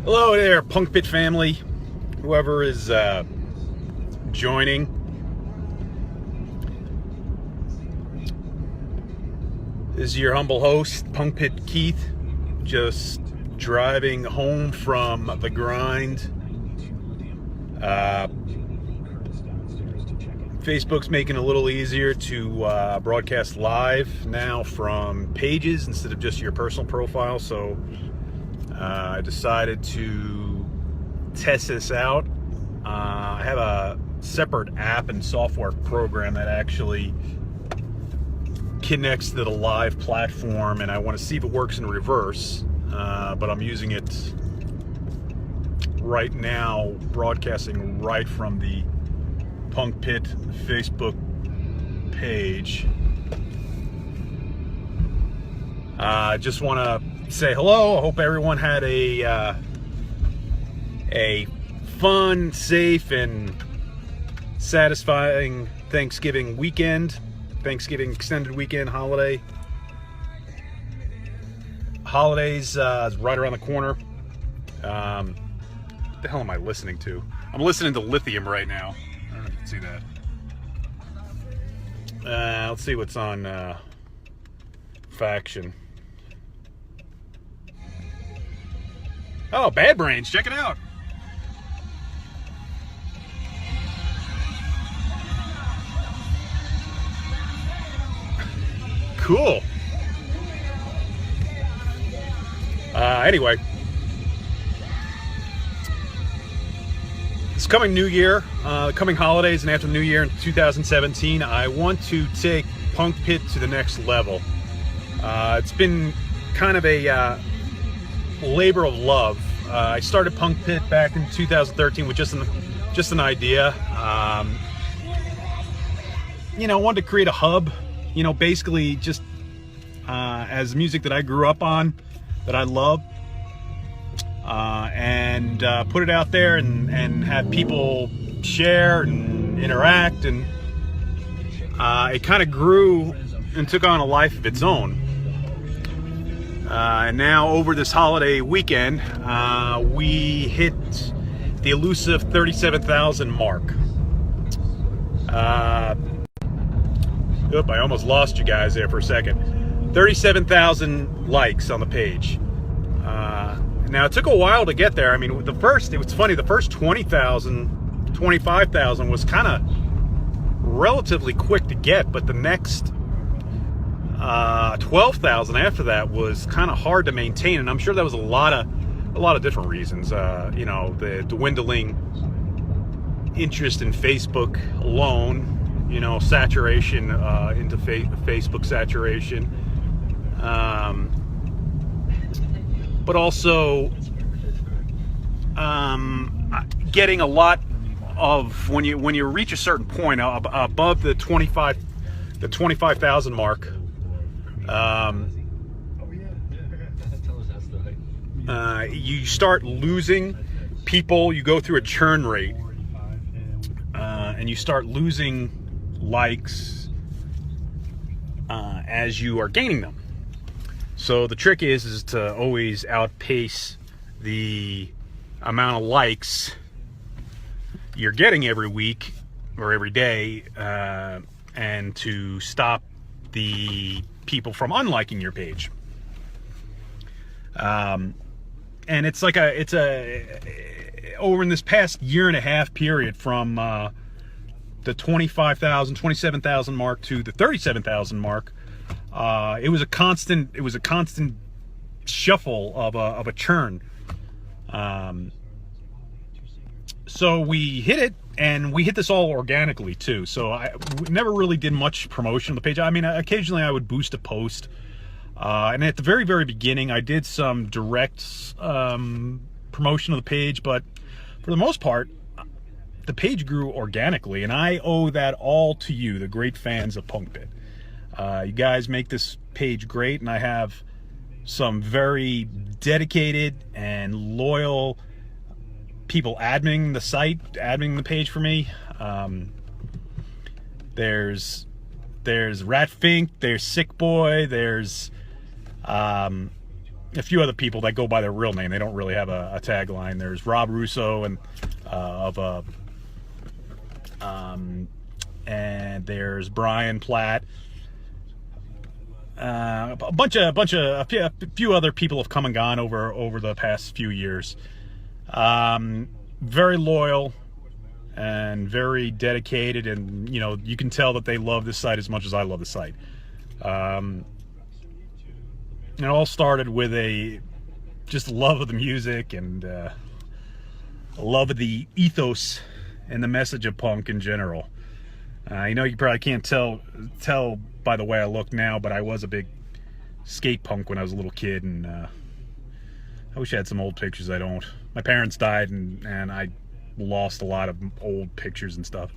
Hello there, Punk Pit family, whoever is joining. This is your humble host, Punk Pit Keith, just driving home from the grind. Facebook's making it a little easier to broadcast live now from pages instead of just your personal profile, so I decided to test this out. I have a separate app and software program that actually connects to the live platform, and I want to see if it works in reverse, but I'm using it right now, broadcasting right from the Punk Pit Facebook page. I just want to say hello. I hope everyone had a fun, safe, and satisfying Thanksgiving weekend. Thanksgiving extended weekend holiday. Holidays is right around the corner. What the hell am I listening to? I'm listening to Lithium right now. I don't know if you can see that. Let's see what's on Faction. Oh, Bad Brains, check it out. Cool. Anyway, this coming New Year, coming holidays, and after the New Year in 2017, I want to take Punk Pit to the next level. It's been kind of a labor of love. I started Punk Pit back in 2013 with just an idea. I wanted to create a hub. Basically just as music that I grew up on, that I love, and put it out there and have people share and interact, and it kind of grew and took on a life of its own. And now over this holiday weekend, we hit the elusive 37,000 mark. I almost lost you guys there for a second. 37,000 likes on the page. Now, it took a while to get there. I mean, the first 20,000, 25,000 was kind of relatively quick to get, but the next 12,000 after that was kind of hard to maintain, and I'm sure that was a lot of different reasons. The dwindling interest in Facebook alone, saturation into Facebook saturation, but also getting a lot of when you reach a certain point above the 25,000 mark. You start losing people. You go through a churn rate, and you start losing likes as you are gaining them. So the trick is to always outpace the amount of likes you're getting every week or every day, and to stop the people from unliking your page. And it's over in this past year and a half period from the 25,000, 27,000 mark to the 37,000 mark. It was a constant shuffle of a churn. So we hit it, and we hit this all organically too. So I never really did much promotion on the page. I mean, occasionally I would boost a post, and at the very, very beginning, I did some direct promotion of the page. But for the most part, the page grew organically, and I owe that all to you, the great fans of Punk Pit. You guys make this page great, and I have some very dedicated and loyal people adminning the site, adminning the page for me. There's Rat Fink, there's Sick Boy, there's a few other people that go by their real name. They don't really have a tagline. There's Rob Russo and and there's Brian Platt. A few other people have come and gone over the past few years. Very loyal and very dedicated, and you can tell that they love this site as much as I love the site. It all started with just love of the music and love of the ethos and the message of punk in general. You probably can't tell by the way I look now, but I was a big skate punk when I was a little kid, and I wish I had some old pictures. I don't. My parents died, and I lost a lot of old pictures and stuff.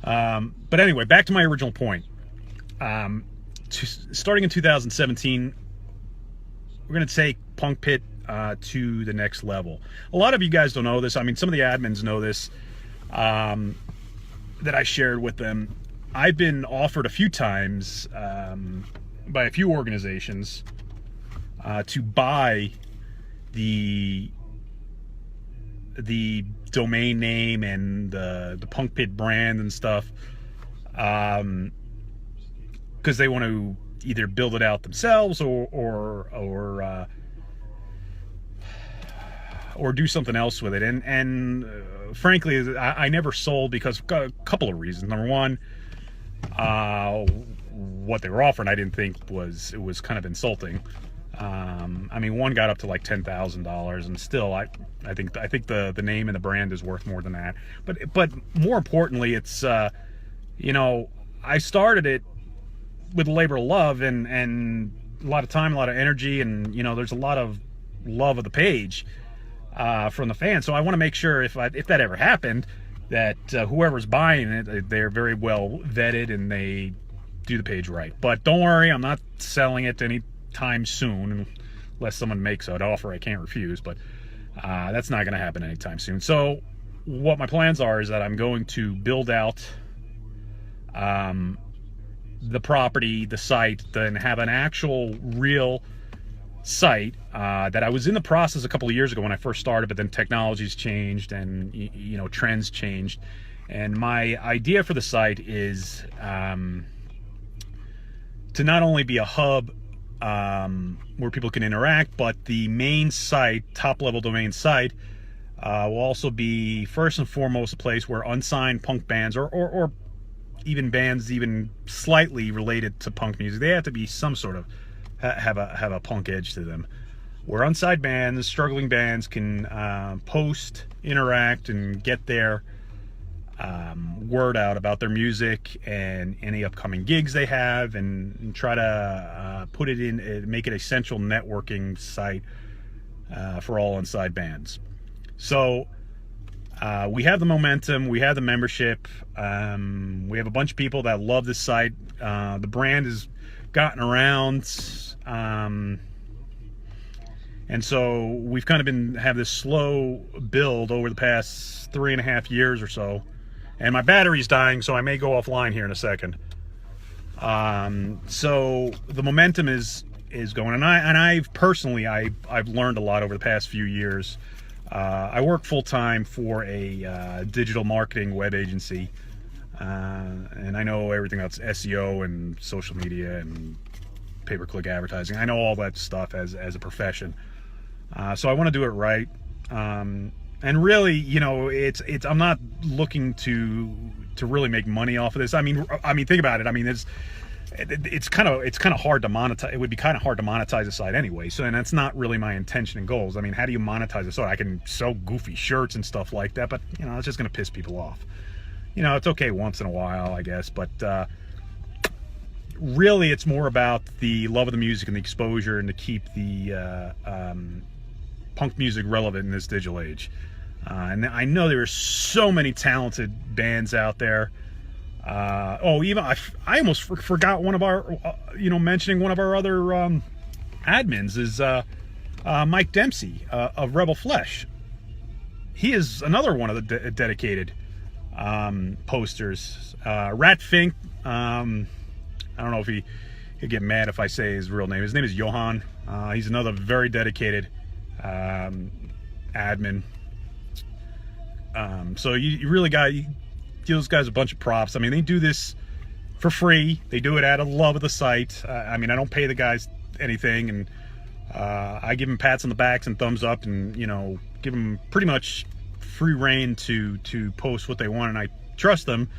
But anyway, back to my original point. Starting in 2017, we're going to take Punk Pit to the next level. A lot of you guys don't know this. I mean, some of the admins know this, that I shared with them. I've been offered a few times by a few organizations to buy the domain name and the Punk Pit brand and stuff, because they want to either build it out themselves or do something else with it. And frankly, I never sold because of a couple of reasons. Number one, what they were offering I didn't think was kind of insulting. I mean, one got up to like $10,000, and still I think the name and the brand is worth more than that. But more importantly, it's I started it with a labor of love and a lot of time, a lot of energy, and there's a lot of love of the page from the fans. So I want to make sure if that ever happened, that whoever's buying it, they're very well vetted and they do the page right. But don't worry, I'm not selling it anytime soon, unless someone makes an offer I can't refuse. But that's not going to happen anytime soon. So what my plans are is that I'm going to build out the property, the site, then have an actual real site that I was in the process a couple of years ago when I first started, but then technology's changed and trends changed. And my idea for the site is to not only be a hub where people can interact, but the main site, top level domain site, will also be first and foremost a place where unsigned punk bands or even bands even slightly related to punk music, they have to be some sort of have a punk edge to them, where unsigned bands, struggling bands can post, interact, and get their word out about their music and any upcoming gigs they have, and try to put it in, make it a central networking site for all unsigned bands. So we have the momentum, we have the membership, we have a bunch of people that love this site. The brand has gotten around, and so we've kind of have this slow build over the past 3.5 years or so. And my battery's dying, so I may go offline here in a second. So the momentum is going, and I've personally learned a lot over the past few years. I work full-time for a digital marketing web agency, and I know everything about SEO and social media and pay-per-click advertising. I know all that stuff as a profession, so I want to do it right. And really, it's I'm not looking to really make money off of this. I mean, think about it. I mean, it's kind of hard to monetize. It would be kind of hard to monetize a site anyway. So, and that's not really my intention and goals. I mean, how do you monetize a site? I can sell goofy shirts and stuff like that, but it's just going to piss people off. It's okay once in a while, I guess, but really, it's more about the love of the music and the exposure, and to keep the punk music relevant in this digital age. And I know there are so many talented bands out there. Even I almost forgot one of our, mentioning one of our other admins is Mike Dempsey of Rebel Flesh. He is another one of the dedicated posters. Rat Fink. I don't know if he'll get mad if I say his real name. His name is Johan. He's another very dedicated admin. So you really got to give those guys a bunch of props. I mean, they do this for free. They do it out of love of the site. I mean, I don't pay the guys anything, and I give them pats on the backs and thumbs up, and give them pretty much free reign to post what they want, and I trust them.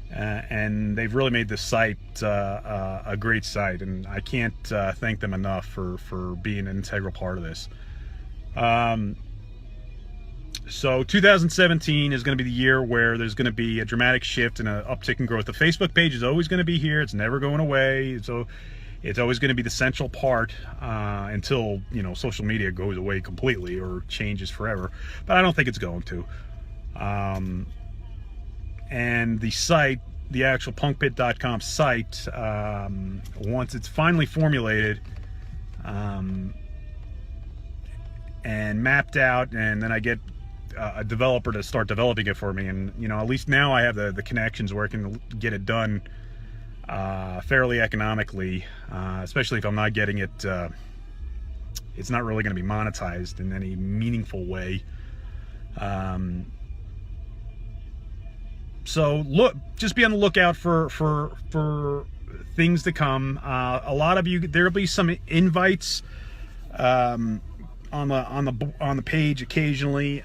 And they've really made this site a great site, and I can't thank them enough for being an integral part of this. So 2017 is going to be the year where there's going to be a dramatic shift and an uptick in growth. The Facebook page is always going to be here. It's never going away. So it's always going to be the central part until social media goes away completely or changes forever. But I don't think it's going to. And the site, the actual punkpit.com site, once it's finally formulated and mapped out, and then I get a developer to start developing it for me, and at least now I have the connections where I can get it done fairly economically, especially if I'm not getting it, it's not really going to be monetized in any meaningful way. So just be on the lookout for things to come. A lot of you, there'll be some invites on the page occasionally,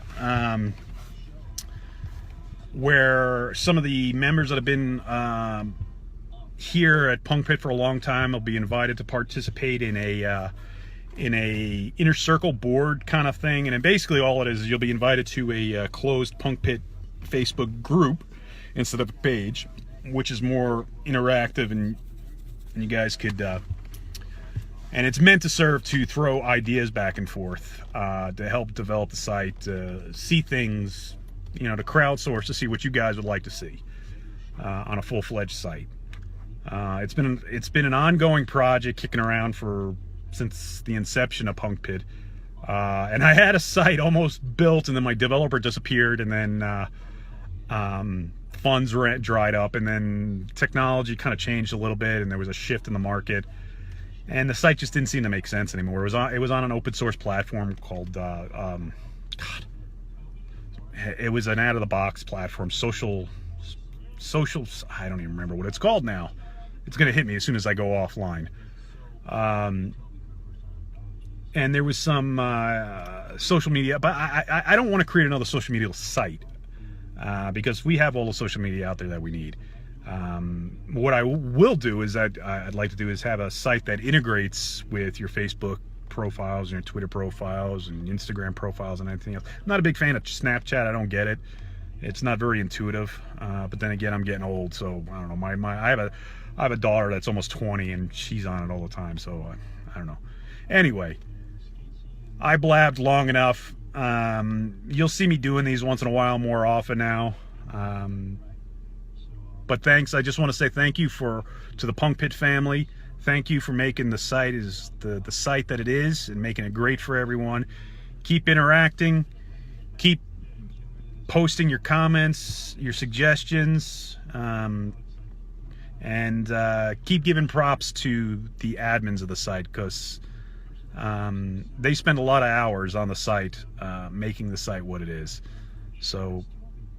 where some of the members that have been here at Punk Pit for a long time will be invited to participate in a inner circle board kind of thing. And then basically all it is you'll be invited to a closed Punk Pit Facebook group instead of a page, which is more interactive, and you guys could and it's meant to serve to throw ideas back and forth, to help develop the site, see things, to crowdsource, to see what you guys would like to see on a full-fledged site. It's been an ongoing project kicking around since the inception of Punk Pit, and I had a site almost built, and then my developer disappeared, and then funds dried up, and then technology kind of changed a little bit, and there was a shift in the market, and the site just didn't seem to make sense anymore. It was on an open source platform called it was an out of the box platform, social. I don't even remember what it's called now. It's going to hit me as soon as I go offline. And there was some social media, but I don't want to create another social media site. Because we have all the social media out there that we need. What I will do is I'd like to do is have a site that integrates with your Facebook profiles and your Twitter profiles and Instagram profiles and anything else. I'm not a big fan of Snapchat. I don't get it. It's not very intuitive. But then again, I'm getting old, so I don't know. I have a daughter that's almost 20, and she's on it all the time. So I don't know. Anyway, I blabbed long enough. You'll see me doing these once in a while more often now. But thanks. I just want to say thank you to the Punk Pit family. Thank you for making the site the site that it is and making it great for everyone. Keep interacting. Keep posting your comments, your suggestions, and keep giving props to the admins of the site, because they spend a lot of hours on the site making the site what it is. So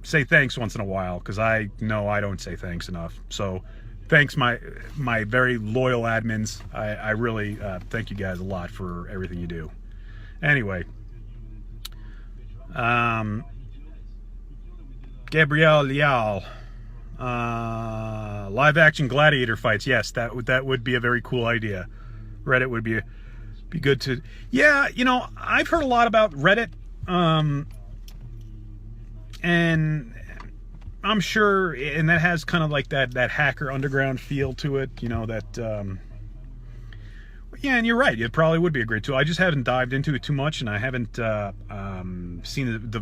say thanks once in a while, because I know I don't say thanks enough. So thanks, my very loyal admins. I really thank you guys a lot for everything you do. Anyway, Gabrielle Lial, live action gladiator fights. Yes, that would be a very cool idea. Reddit would be good to. Yeah, I've heard a lot about Reddit, and I'm sure, and that has kind of like that hacker underground feel to it, yeah, and you're right, it probably would be a great tool. I just haven't dived into it too much, and I haven't seen the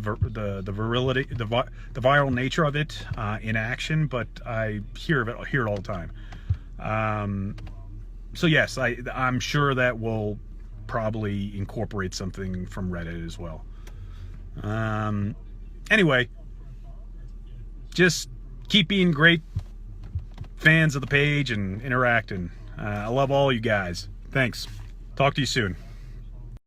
virility, the viral nature of it in action, but I hear it all the time. So yes, I'm sure that will probably incorporate something from Reddit as well. Anyway, just keep being great fans of the page and interacting. I love all you guys. Thanks. Talk to you soon.